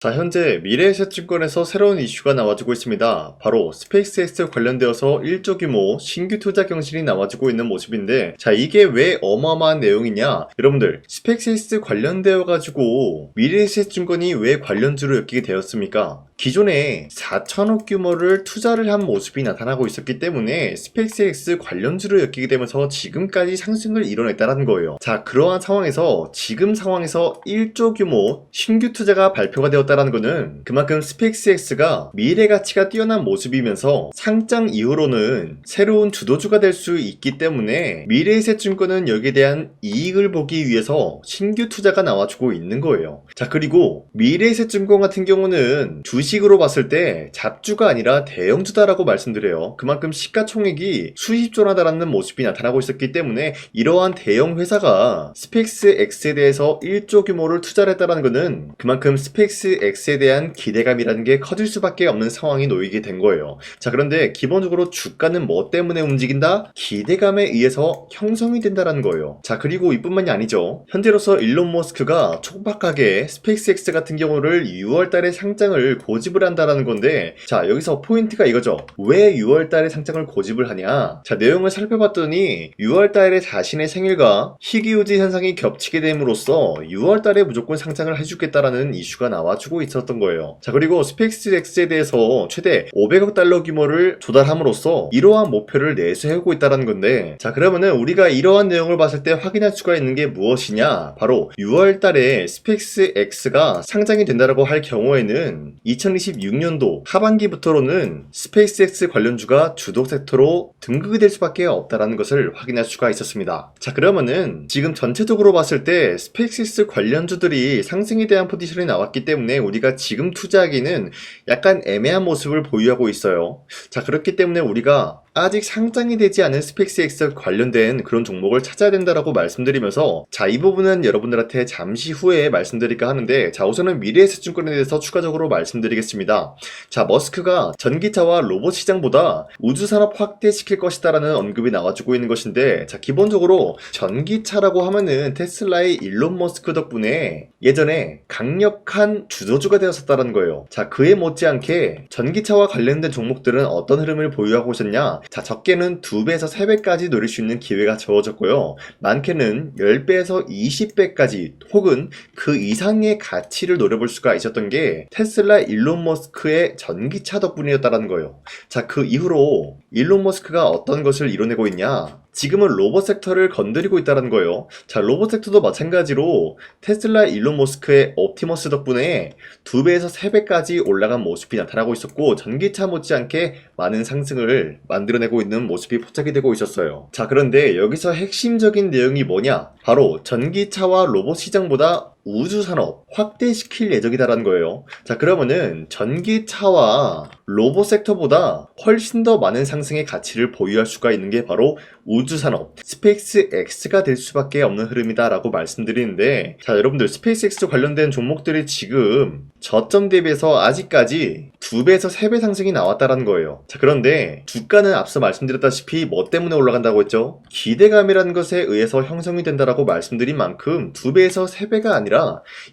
자, 현재 미래에셋증권에서 새로운 이슈가 나와주고 있습니다. 바로 스페이스X 관련되어서 1조 규모 신규 투자 경신이 나와주고 있는 모습인데, 자, 이게 왜 어마어마한 내용이냐? 여러분들, 스페이스X 관련되어 가지고 미래에셋증권이 왜 관련주로 엮이게 되었습니까? 기존에 4천억 규모를 투자를 한 모습이 나타나고 있었기 때문에 스페이스X 관련주로 엮이게 되면서 지금까지 상승을 이뤄냈다는 거예요. 자, 그러한 상황에서 지금 상황에서 1조 규모 신규 투자가 발표가 되었다는 것은 그만큼 스페이스X가 미래 가치가 뛰어난 모습이면서 상장 이후로는 새로운 주도주가 될 수 있기 때문에 미래에셋증권은 여기에 대한 이익을 보기 위해서 신규 투자가 나와주고 있는 거예요. 자, 그리고 미래에셋증권 같은 경우는 주식으로 봤을 때 잡주가 아니라 대형주다라고 말씀드려요. 그만큼 시가총액이 수십조나다라는 모습이 나타나고 있었기 때문에 이러한 대형 회사가 스페이스X에 대해서 1조 규모를 투자를 했다는 것은 그만큼 스페이스X에 대한 기대감이라는 게 커질 수밖에 없는 상황이 놓이게 된 거예요. 자, 그런데 기본적으로 주가는 뭐 때문에 움직인다? 기대감에 의해서 형성이 된다는 거예요. 자, 그리고 이뿐만이 아니죠. 현재로서 일론 머스크가 촉박하게 스페이스X 같은 경우를 6월달에 상장을 고집을 한다라는 건데, 자, 여기서 포인트가 이거죠. 왜 6월달에 상장을 고집을 하냐? 자, 내용을 살펴봤더니 6월달에 자신의 생일과 희귀유지 현상이 겹치게 됨으로써 6월달에 무조건 상장을 해주겠다라는 이슈가 나와주고 있었던 거예요. 자, 그리고 스페이스X에 대해서 최대 500억 달러 규모를 조달함으로써 이러한 목표를 내세우고 있다는 건데, 자, 그러면은 우리가 이러한 내용을 봤을 때 확인할 수가 있는 게 무엇이냐? 바로 6월달에 스페이스X가 상장이 된다라고 할 경우에는 2026년도 하반기부터로는 스페이스X 관련주가 주도 섹터로 등극이 될 수밖에 없다라는 것을 확인할 수가 있었습니다. 자, 그러면은 지금 전체적으로 봤을 때 스페이스X 관련주들이 상승에 대한 포지션이 나왔기 때문에 우리가 지금 투자하기는 약간 애매한 모습을 보유하고 있어요. 자, 그렇기 때문에 우리가 아직 상장이 되지 않은 스페이스X 관련된 그런 종목을 찾아야 된다라고 말씀드리면서, 자, 이 부분은 여러분들한테 잠시 후에 말씀드릴까 하는데, 자, 우선은 미래에셋증권에 대해서 추가적으로 말씀드리겠습니다. 자, 머스크가 전기차와 로봇 시장보다 우주산업 확대시킬 것이다라는 언급이 나와주고 있는 것인데, 자, 기본적으로 전기차라고 하면은 테슬라의 일론 머스크 덕분에 예전에 강력한 주도주가 되었었다는 거예요. 자, 그에 못지않게 전기차와 관련된 종목들은 어떤 흐름을 보유하고 있었냐? 자, 적게는 2배에서 3배까지 노릴 수 있는 기회가 주어졌고요. 많게는 10배에서 20배까지 혹은 그 이상의 가치를 노려볼 수가 있었던 게 테슬라 일론 머스크의 전기차 덕분이었다는 거예요. 자, 그 이후로 일론 머스크가 어떤 것을 이뤄내고 있냐? 지금은 로봇 섹터를 건드리고 있다는 거예요. 자, 로봇 섹터도 마찬가지로 테슬라 일론 머스크의 옵티머스 덕분에 2배에서 3배까지 올라간 모습이 나타나고 있었고, 전기차 못지않게 많은 상승을 만들어내고 있는 모습이 포착이 되고 있었어요. 자, 그런데 여기서 핵심적인 내용이 뭐냐? 바로 전기차와 로봇 시장보다 우주산업 확대시킬 예정이다라는 거예요. 자, 그러면은 전기차와 로봇 섹터보다 훨씬 더 많은 상승의 가치를 보유할 수가 있는 게 바로 우주산업 스페이스X가 될 수밖에 없는 흐름이다라고 말씀드리는데, 자, 여러분들 스페이스X 관련된 종목들이 지금 저점 대비해서 아직까지 2배에서 3배 상승이 나왔다는 거예요. 자, 그런데 주가는 앞서 말씀드렸다시피 뭐 때문에 올라간다고 했죠? 기대감이라는 것에 의해서 형성이 된다라고 말씀드린 만큼 2배에서 3배가 아니라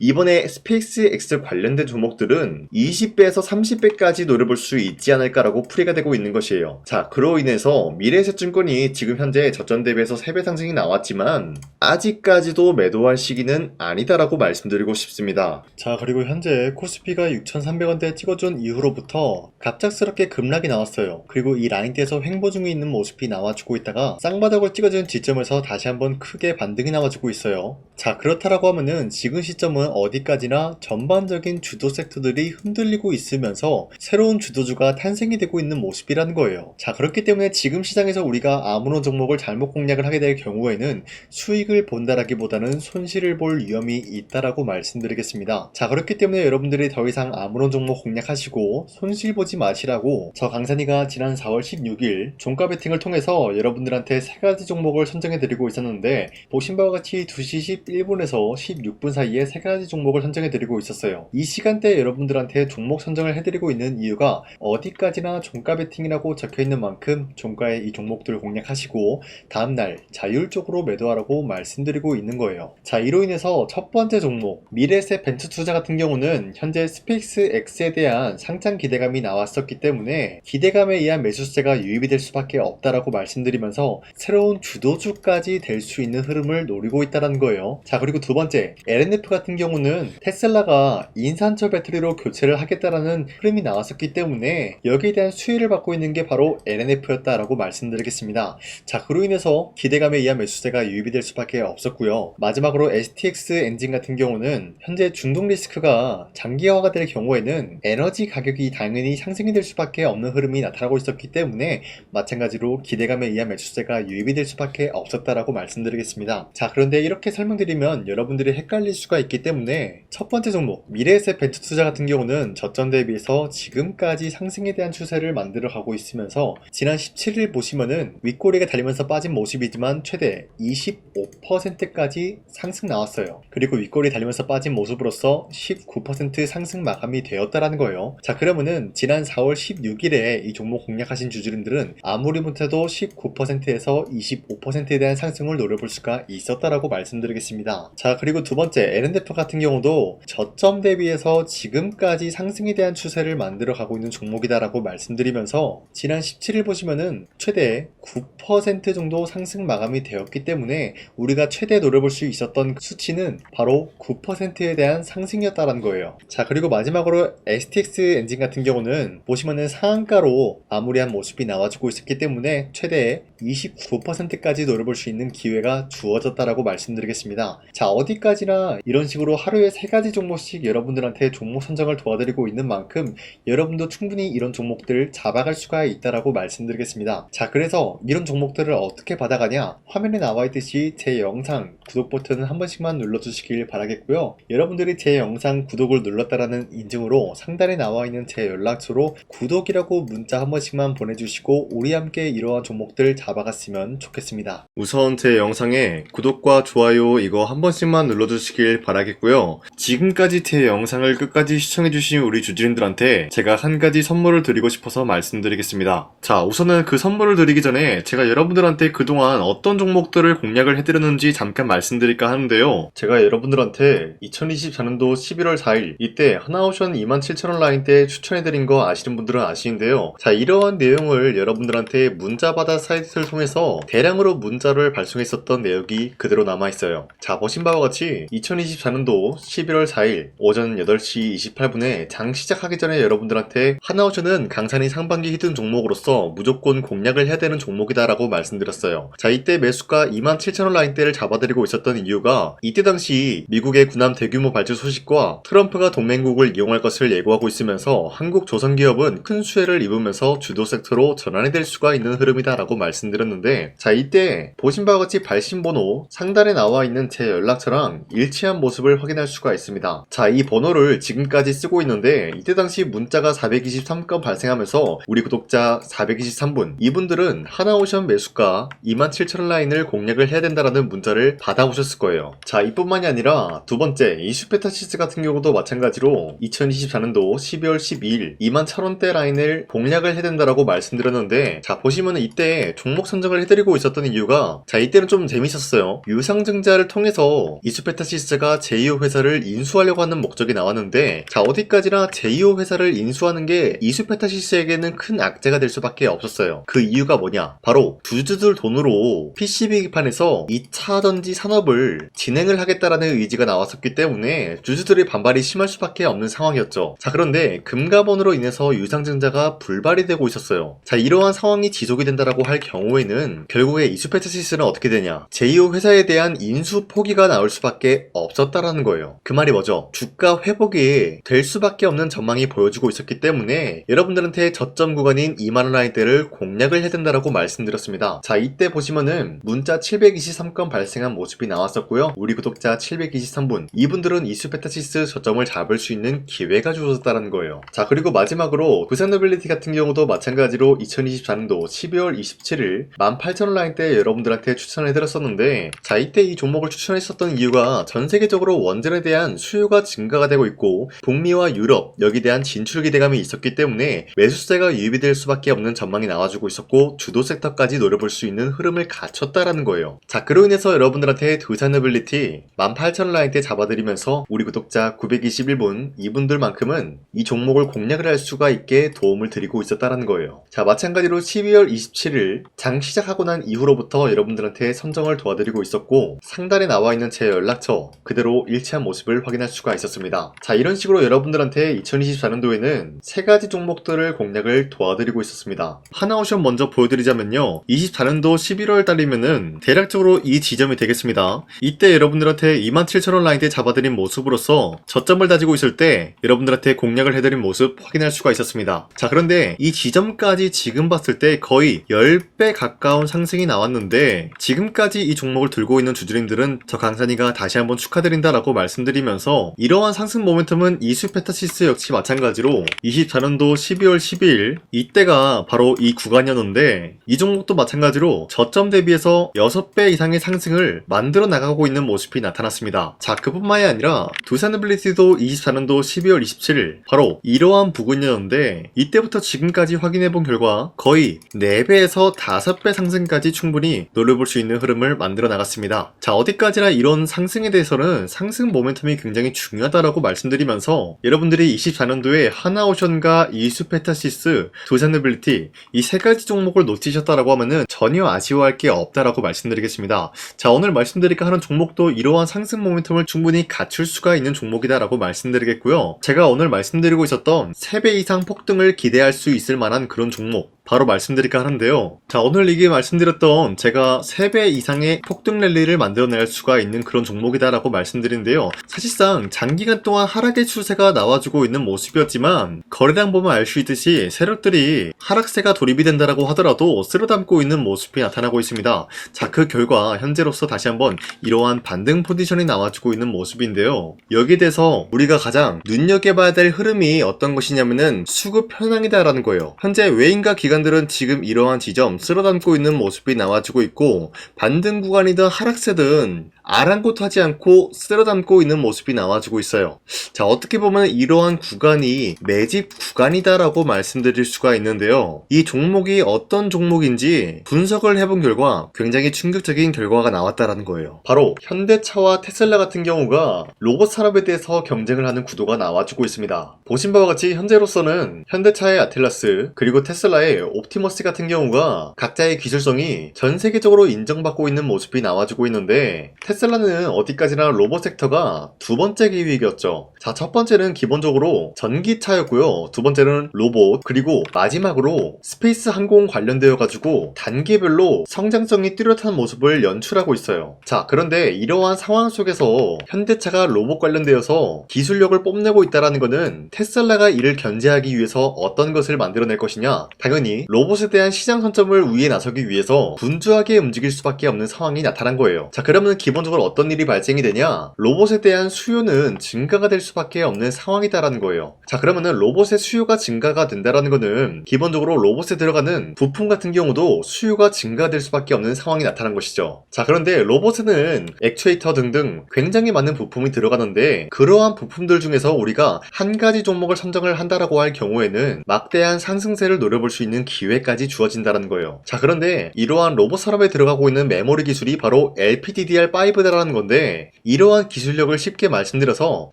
이번에 스페이스X 관련된 종목들은 20배에서 30배까지 노려볼 수 있지 않을까라고 풀이가 되고 있는 것이에요. 자, 그로 인해서 미래에셋증권이 지금 현재 저점 대비해서 3배 상승이 나왔지만 아직까지도 매도할 시기는 아니다라고 말씀드리고 싶습니다. 자, 그리고 현재 코스피가 6,300원대 찍어준 이후로부터 갑작스럽게 급락이 나왔어요. 그리고 이 라인대에서 횡보 중에 있는 모습이 나와주고 있다가 쌍바닥을 찍어준 지점에서 다시 한번 크게 반등이 나와주고 있어요. 자, 그렇다라고 하면은 지금 시점은 어디까지나 전반적인 주도 섹터들이 흔들리고 있으면서 새로운 주도주가 탄생이 되고 있는 모습이라는 거예요. 자, 그렇기 때문에 지금 시장에서 우리가 아무런 종목을 잘못 공략을 하게 될 경우에는 수익을 본다라기보다는 손실을 볼 위험이 있다라고 말씀드리겠습니다. 자, 그렇기 때문에 여러분들이 더 이상 아무런 종목 공략하시고 손실 보지 마시라고 저 강산이가 지난 4월 16일 종가 베팅을 통해서 여러분들한테 3가지 종목을 선정해 드리고 있었는데, 보신 바와 같이 2시 11분에서 16분 사이에 3가지 종목을 선정해 드리고 있었어요. 이 시간대에 여러분들한테 종목 선정을 해드리고 있는 이유가 어디까지나 종가 베팅이라고 적혀 있는 만큼 종가에 이 종목들을 공략하시고 다음날 자율적으로 매도하라고 말씀드리고 있는 거예요. 자, 이로 인해서 첫 번째 종목 미래에셋 벤처투자 같은 경우는 현재 스페이스 X에 대한 상장 기대감이 나왔었기 때문에 기대감에 의한 매수세가 유입이 될 수밖에 없다라고 말씀드리면서 새로운 주도주까지 될 수 있는 흐름을 노리고 있다는 거예요. 자, 그리고 두 번째, LNF 같은 경우는 테슬라가 인산철 배터리로 교체를 하겠다라는 흐름이 나왔었기 때문에 여기에 대한 수혜를 받고 있는 게 바로 LNF였다라고 말씀드리겠습니다. 자, 그로 인해서 기대감에 의한 매수세가 유입이 될 수밖에 없었고요. 마지막으로 STX 엔진 같은 경우는 현재 중동 리스크가 장기화가 될 경우에는 에너지 가격이 당연히 상승이 될 수밖에 없는 흐름이 나타나고 있었기 때문에 마찬가지로 기대감에 의한 매수세가 유입이 될 수밖에 없었다라고 말씀드리겠습니다. 자, 그런데 이렇게 설명드리면 여러분들이 헷갈릴 수가 있기 때문에 첫 번째 종목 미래에셋 벤투투자 같은 경우는 저점 대비해서 지금까지 상승에 대한 추세를 만들어 가고 있으면서 지난 17일 보시면은 윗꼬리가 달리면서 빠진 모습이지만 최대 25%까지 상승 나왔어요. 그리고 윗꼬리 달리면서 빠진 모습으로서 19% 상승 마감이 되었다라는 거예요. 자, 그러면은 지난 4월 16일에 이 종목 공략하신 주주님들은 아무리 못해도 19%에서 25%에 대한 상승을 노려볼 수가 있었다라고 말씀드리겠습니다. 자, 그리고 두 번째 LNF 같은 경우도 저점 대비해서 지금까지 상승에 대한 추세를 만들어 가고 있는 종목이다라고 말씀드리면서 지난 17일 보시면은 최대 9% 정도 상승 마감이 되었기 때문에 우리가 최대 노려볼 수 있었던 수치는 바로 9%에 대한 상승이었다는 거예요. 자, 그리고 마지막으로 STX 엔진 같은 경우는 보시면은 상한가로 마무리한 모습이 나와주고 있었기 때문에 최대 29%까지 노려볼 수 있는 기회가 주어졌다라고 말씀드리겠습니다. 자, 어디까지나 이런 식으로 하루에 3가지 종목씩 여러분들한테 종목 선정을 도와드리고 있는 만큼 여러분도 충분히 이런 종목들을 잡아갈 수가 있다라고 말씀드리겠습니다. 자, 그래서 이런 종목들을 어떻게 받아가냐, 화면에 나와 있듯이 제 영상 구독 버튼을 한 번씩만 눌러주시길 바라겠고요. 여러분들이 제 영상 구독을 눌렀다라는 인증으로 상단에 나와 있는 제 연락처로 구독이라고 문자 한 번씩만 보내주시고 우리 함께 이러한 종목들 잡아갔으면 좋겠습니다. 우선 제 영상에 구독과 좋아요 이거 한 번씩만 눌러주시길 바라겠고요. 지금까지 제 영상을 끝까지 시청해주신 우리 주주님들한테 제가 한 가지 선물을 드리고 싶어서 말씀드리겠습니다. 자, 우선은 그 선물을 드리기 전에 제가 여러분들한테 그동안 어떤 종목들을 공략을 해드렸는지 잠깐 말씀드릴까 하는데요. 제가 여러분들한테 2024년도 11월 4일 이때 하나오션 27,000원 라인대 추천해드린 거 아시는 분들은 아시는데요. 자, 이러한 내용을 여러분들한테 문자받아 사이트를 통해서 대량으로 문자를 발송했었던 내역이 그대로 남아있어요. 자, 보신 바와 같이 2024년도 11월 4일 오전 8시 28분에 장 시작하기 전에 여러분들한테 하나오션은 강산이 상반기 히든 종목으로서 무조건 공략을 해야 되는 종목이다 라고 말씀드렸어요. 자, 이때 매수가 27,000원 라인대를 잡아드리고 있었던 이유가 이때 당시 미국의 군함 대규모 발주 소식과 트럼프가 동맹국을 이용할 것을 예고하고 있으면서 한국 조선기업은 큰 수혜를 입으면서 주도 섹터로 전환이 될 수가 있는 흐름이다 라고 말씀드렸는데, 자, 이때 보신 바와 같이 발신번호 상단에 나와 있는 제 연락처랑 일치한 모습을 확인할 수가 있습니다. 자, 이 번호를 지금까지 쓰고 있는데 이때 당시 문자가 423건 발생하면서 우리 구독자 423분 이분들은 하나오션 매수가 27,000원 라인을 공략을 해야 된다라는 문자를 받아오셨을 거예요. 자, 이뿐만이 아니라 두 번째 이슈페타시스 같은 경우도 마찬가지로 2024년도 12월 12일 21,000원대 라인을 공략을 해야 된다라고 말씀드렸는데, 자, 보시면은 이때 종목 선정을 해드리고 있었던 이유가, 자, 이때는 좀 재밌었어요. 유상증자를 통해서 이슈페타시스가 제2호 회사를 인수하려고 하는 목적이 나왔는데, 자, 어디까지나 제2호 회사를 인수하는 게 이슈페타시스에게는 큰 악재가 될 수밖에 없었어요. 그 이유가 뭐냐? 바로 주주들 돈으로 PCB기판에서 2차 전지 산업을 진행을 하겠다라는 의지가 나왔었기 때문에 주주들의 반발이 심할 수밖에 없는 상황이었죠. 자, 그런데 금가번으로 인해서 유상증자가 불발이 되고 있었어요. 자, 이러한 상황이 지속이 된다라고 할 경우에는 결국에 이슈페타시스는 어떻게 되냐? 제2호 회사에 대한 인수 포기가 나올 수밖에 없었다라는 거예요. 그 말이 뭐죠? 주가 회복이 될 수밖에 없는 전망이 보여지고 있었기 때문에 여러분들한테 저점 구간인 2만원 라인대를 공략을 해야 된다라고 말씀드렸습니다. 자, 이때 보시면은 문자 723건 발생한 모습이 나왔었고요. 우리 구독자 723분 이분들은 이슈페타시스 저점을 잡을 수 있는 기회가 주어졌다는 거예요. 자, 그리고 마지막으로 부산노빌리티 같은 경우도 마찬가지로 2024년도 12월 27일 18,000원 라인대 여러분들한테 추천해드렸었는데, 자, 이때 이 종목을 추천했었던 이유가 전 세계적으로 원전에 대한 수요가 증가가 되고 있고 북미와 유럽 여기에 대한 진출 기대감이 있었기 때문에 매수세가 유입이 될 수밖에 없는 전망이 나와주고 있었고 주도 섹터까지 노려볼 수 있는 흐름을 갖췄다라는 거예요. 자, 그로 인해서 여러분들한테 두산어빌리티 18,000라인대 잡아드리면서 우리 구독자 921분 이분들만큼은 이 종목을 공략을 할 수가 있게 도움을 드리고 있었다라는 거예요. 자, 마찬가지로 12월 27일 장 시작하고 난 이후로부터 여러분들한테 선정을 도와드리고 있었고, 상단에 나와 있는 제 연락처 그대로 일치한 모습을 확인할 수가 있었습니다. 자, 이런 식으로 여러분들한테 2024년도에는 세 가지 종목들을 공략을 도와드리고 있었습니다. 하나오션 먼저 보여드리자면요, 24년도 11월 달이면은 대략적으로 이 지점이 되겠습니다. 이때 여러분들한테 27,000원 라인대 잡아드린 모습으로서 저점을 다지고 있을 때 여러분들한테 공략을 해드린 모습 확인할 수가 있었습니다. 자, 그런데 이 지점까지 지금 봤을 때 거의 10배 가까운 상승이 나왔는데, 지금까지 이 종목을 들고 있는 주주님들은 저 강산이가 다시 한번 축하드린다라고 말씀드리면서, 이러한 상승 모멘텀은 이수페타시스 역시 마찬가지로 24년도 12월 12일 이때가 바로 이 구간이었는데, 이 종목도 마찬가지로 저점 대비해서 6배 이상의 상승을 만들어 나가고 있는 모습이 나타났습니다. 자, 그뿐만이 아니라 두산어빌리티도 24년도 12월 27일 바로 이러한 부근이었는데, 이때부터 지금까지 확인해본 결과 거의 4배에서 5배 상승까지 충분히 노려볼 수 있는 흐름을 만들어 나갔습니다. 자, 어디까지나 이런 상승에 대해서는 상승 모멘텀이 굉장히 중요하다라고 말씀드리면서, 여러분들이 24년도에 하나오션과 이수페타시스, 두산어빌리티 이 세 가지 종목을 놓치셨다라고 하면은 전혀 아쉬워할 게 없다라고 말씀드리겠습니다. 자, 오늘 말씀드릴까 하는 종목도 이러한 상승 모멘텀을 충분히 갖출 수가 있는 종목이다라고 말씀드리겠고요. 제가 오늘 말씀드리고 있었던 3배 이상 폭등을 기대할 수 있을 만한 그런 종목 바로 말씀드릴까 하는데요. 자, 오늘 이게 말씀드렸던 제가 3배 이상의 폭등 랠리를 만들어낼 수가 있는 그런 종목이다라고 말씀드린데요. 사실상 장기간 동안 하락의 추세가 나와주고 있는 모습이었지만, 거래량 보면 알 수 있듯이 세력들이 하락세가 돌입이 된다라고 하더라도 쓸어담고 있는 모습이 나타나고 있습니다. 자, 그 결과 현재로서 다시 한번 이러한 반등 포지션이 나와주고 있는 모습인데요. 여기에 대해서 우리가 가장 눈여겨봐야 될 흐름이 어떤 것이냐면은 수급 현황이다라는 거예요. 현재 외인과 기관들은 지금 이러한 지점 쓸어담고 있는 모습이 나와주고 있고, 반등 구간이든 하락세든 아랑곳하지 않고 쓸어담고 있는 모습이 나와주고 있어요. 자, 어떻게 보면 이러한 구간이 매집 구간이다라고 말씀드릴 수가 있는데요. 이 종목이 어떤 종목인지 분석을 해본 결과 굉장히 충격적인 결과가 나왔다라는 거예요. 바로 현대차와 테슬라 같은 경우가 로봇 산업에 대해서 경쟁을 하는 구도가 나와주고 있습니다. 보신 바와 같이 현재로서는 현대차의 아틀라스 그리고 테슬라의 옵티머스 같은 경우가 각자의 기술성이 전 세계적으로 인정받고 있는 모습이 나와주고 있는데, 테슬라는 어디까지나 로봇 섹터가 두 번째 기획이었죠. 자, 첫 번째는 기본적으로 전기차였고요. 두 번째는 로봇, 그리고 마지막으로 스페이스 항공 관련되어 가지고 단계별로 성장성이 뚜렷한 모습을 연출하고 있어요. 자, 그런데 이러한 상황 속에서 현대차가 로봇 관련되어서 기술력을 뽐내고 있다는 것은 테슬라가 이를 견제하기 위해서 어떤 것을 만들어낼 것이냐, 당연히 로봇에 대한 시장 선점을 위해 나서기 위해서 분주하게 움직일 수밖에 없는 상황이 나타난 거예요. 자, 그러면 기본적으로 어떤 일이 발생이 되냐, 로봇에 대한 수요는 증가가 될 수밖에 없는 상황이다라는 거예요. 자, 그러면은 로봇의 수요가 증가가 된다라는 거는 기본적으로 로봇에 들어가는 부품 같은 경우도 수요가 증가될 수밖에 없는 상황이 나타난 것이죠. 자, 그런데 로봇에는 액추에이터 등등 굉장히 많은 부품이 들어가는데, 그러한 부품들 중에서 우리가 한 가지 종목을 선정을 한다라고 할 경우에는 막대한 상승세를 노려볼 수 있는 기회까지 주어진다는 거예요. 자, 그런데 이러한 로봇 산업에 들어가고 있는 메모리 기술이 바로 LPDDR5다라는 건데, 이러한 기술력을 쉽게 말씀드려서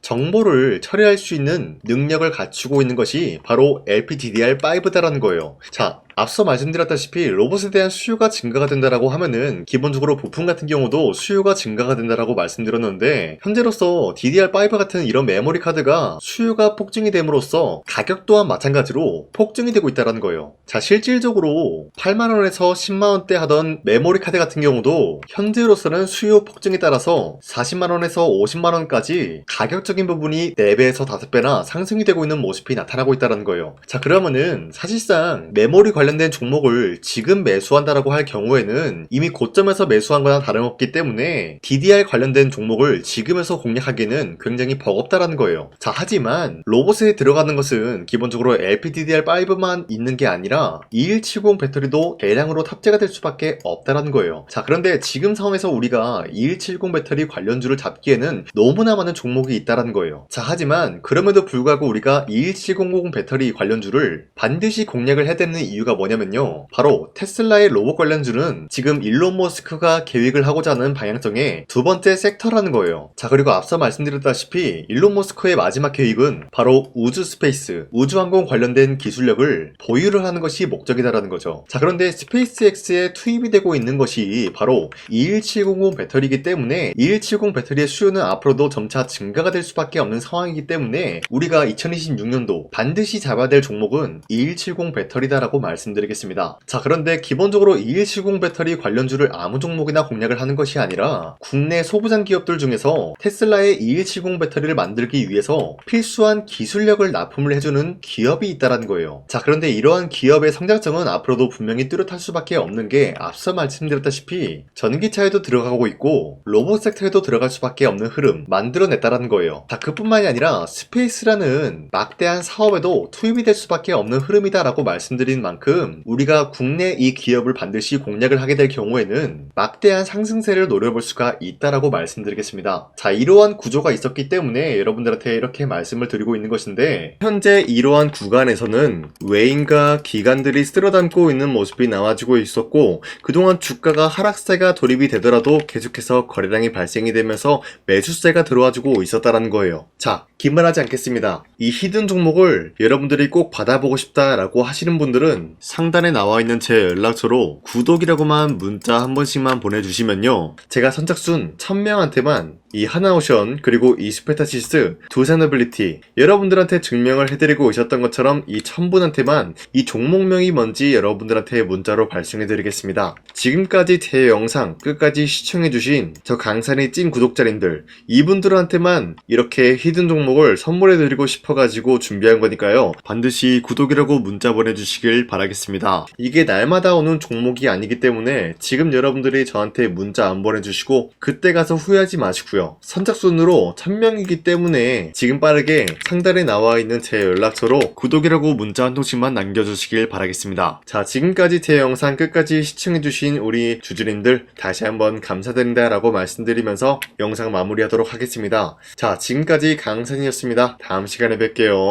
정보를 처리할 수 있는 능력을 갖추고 있는 것이 바로 LPDDR5다라는 거예요. 자, 앞서 말씀드렸다시피 로봇에 대한 수요가 증가가 된다라고 하면은 기본적으로 부품 같은 경우도 수요가 증가가 된다라고 말씀드렸는데, 현재로서 DDR5 같은 이런 메모리 카드가 수요가 폭증이 됨으로써 가격 또한 마찬가지로 폭증이 되고 있다는 거예요. 자, 실질적으로 8만원에서 10만원대 하던 메모리 카드 같은 경우도 현재로서는 수요 폭증에 따라서 40만원에서 50만원까지 가격적인 부분이 4배에서 5배나 상승이 되고 있는 모습이 나타나고 있다는 거예요. 자, 그러면은 사실상 메모리 관련된 종목을 지금 매수한다라고 할 경우에는 이미 고점에서 매수한 거나 다름없기 때문에 DDR 관련된 종목을 지금에서 공략하기는 굉장히 버겁다라는 거예요. 자, 하지만 로봇에 들어가는 것은 기본적으로 LPDDR5만 있는 게 아니라 2170 배터리도 대량으로 탑재가 될 수밖에 없다라는 거예요. 자, 그런데 지금 상황에서 우리가 2170 배터리 관련주를 잡기에는 너무나 많은 종목이 있다라는 거예요. 자, 하지만 그럼에도 불구하고 우리가 21700 배터리 관련주를 반드시 공략을 해야 되는 이유가 이유가 뭐냐면요. 바로 테슬라의 로봇 관련주는 지금 일론 머스크가 계획을 하고자 하는 방향성의 두 번째 섹터라는 거예요. 자, 그리고 앞서 말씀드렸다시피 일론 머스크의 마지막 계획은 바로 우주 스페이스, 우주항공 관련된 기술력을 보유를 하는 것이 목적이다라는 거죠. 자, 그런데 스페이스X에 투입이 되고 있는 것이 바로 21700 배터리이기 때문에 2170 배터리의 수요는 앞으로도 점차 증가가 될 수밖에 없는 상황이기 때문에 우리가 2026년도 반드시 잡아야 될 종목은 2170 배터리다라고 말씀드리겠습니다. 자, 그런데 기본적으로 2170 배터리 관련주를 아무 종목이나 공략을 하는 것이 아니라 국내 소부장 기업들 중에서 테슬라의 2170 배터리를 만들기 위해서 필수한 기술력을 납품을 해주는 기업이 있다는 거예요. 자, 그런데 이러한 기업의 성장성은 앞으로도 분명히 뚜렷할 수밖에 없는 게 앞서 말씀드렸다시피 전기차에도 들어가고 있고 로봇 섹터에도 들어갈 수밖에 없는 흐름 만들어냈다라는 거예요. 자, 그뿐만이 아니라 스페이스라는 막대한 사업에도 투입이 될 수밖에 없는 흐름이다라고 말씀드린 만큼 우리가 국내 이 기업을 반드시 공략을 하게 될 경우에는 막대한 상승세를 노려볼 수가 있다라고 말씀드리겠습니다. 자, 이러한 구조가 있었기 때문에 여러분들한테 이렇게 말씀을 드리고 있는 것인데 현재 이러한 구간에서는 외인과 기관들이 쓸어담고 있는 모습이 나와지고 있었고 그동안 주가가 하락세가 돌입이 되더라도 계속해서 거래량이 발생이 되면서 매수세가 들어와주고 있었다라는 거예요. 자, 긴말하지 않겠습니다. 이 히든 종목을 여러분들이 꼭 받아보고 싶다라고 하시는 분들은 상단에 나와 있는 제 연락처로 구독이라고만 문자 한 번씩만 보내주시면요. 제가 선착순 1000명한테만 이 하나오션 그리고 이 스페타시스 두산어빌리티 여러분들한테 증명을 해드리고 있었던 것처럼 이 1000분한테만 이 종목명이 뭔지 여러분들한테 문자로 발송해드리겠습니다. 지금까지 제 영상 끝까지 시청해주신 저 강산의 찐 구독자님들 이분들한테만 이렇게 히든 종목을 선물해드리고 싶어가지고 준비한 거니까요. 반드시 구독이라고 문자 보내주시길 바라겠습니다. 이게 날마다 오는 종목이 아니기 때문에 지금 여러분들이 저한테 문자 안 보내주시고 그때 가서 후회하지 마시고요. 선착순으로 1000명이기 때문에 지금 빠르게 상단에 나와 있는 제 연락처로 구독이라고 문자 한 통씩만 남겨주시길 바라겠습니다. 자, 지금까지 제 영상 끝까지 시청해주신 우리 주주님들 다시 한번 감사드린다 라고 말씀드리면서 영상 마무리하도록 하겠습니다. 자, 지금까지 강산이었습니다. 다음 시간에 뵐게요.